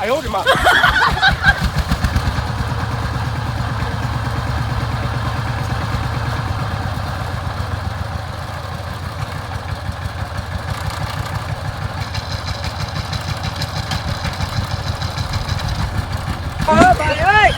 哎呦我的妈！哎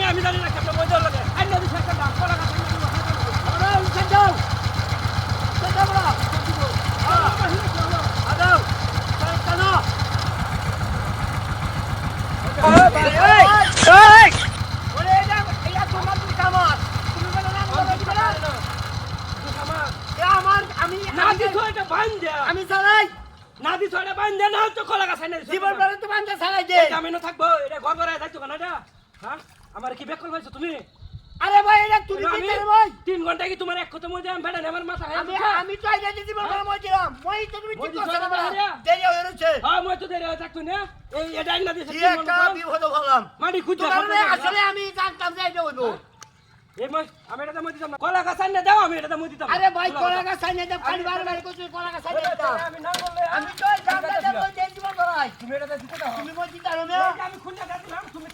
！আমি জানি না কেমন মজা লাগে আইন নদী শেষ করলাম কলা গাছ আমরা উঠে যাও চল আমরা আদাও চলো এই ওরে এটা এটা তোমার কামাত তুমি বলো না কামাত এ আমার আমি নাদি ছয়টা বাঁধ দে আমি চালাই নাদি ছয়টা বাঁধ দে না তো কলা গাছ আইনা জীবন পরে তো বাঁধ দে চালাই দে আমি না থাকবো এটা ঘর ঘরে যাইতো কেন এটা হ্যাঁ আমার কি বেক করবাইছো তুমি আরে ভাই এটা তুমি দিতে ভাই 3 ঘন্টা কি তোমার এক কথা মজা আমি বেড়া আমার মাথা আমি তো আইলা দিতে বলবো মই দিলাম মই তো তুমি ঠিক করছ না দেরি হয়ে রইছে হ্যাঁ মই তো দেরি হয়ে থাকতো না এই এটা আইনা দিছে কি একটা বিপদ হলাম মাটি খুঁজা আসলে আমি জানতাম যে এটা হইবো এই মই আমি এটা মই দিতাম না কলা গাছ আইনা দাও আমি এটা মই দিতাম আরে ভাই কলা গাছ আইনা দাও খালি বারবার কইছো কলা গাছ আইনা দাও আমি না বললে আমি তো জানতাম যে মই দেই দিব ভাই তুমি এটা দিতে দাও তুমি মই দিতে দাও আমি খুঁজা দিলাম তুমি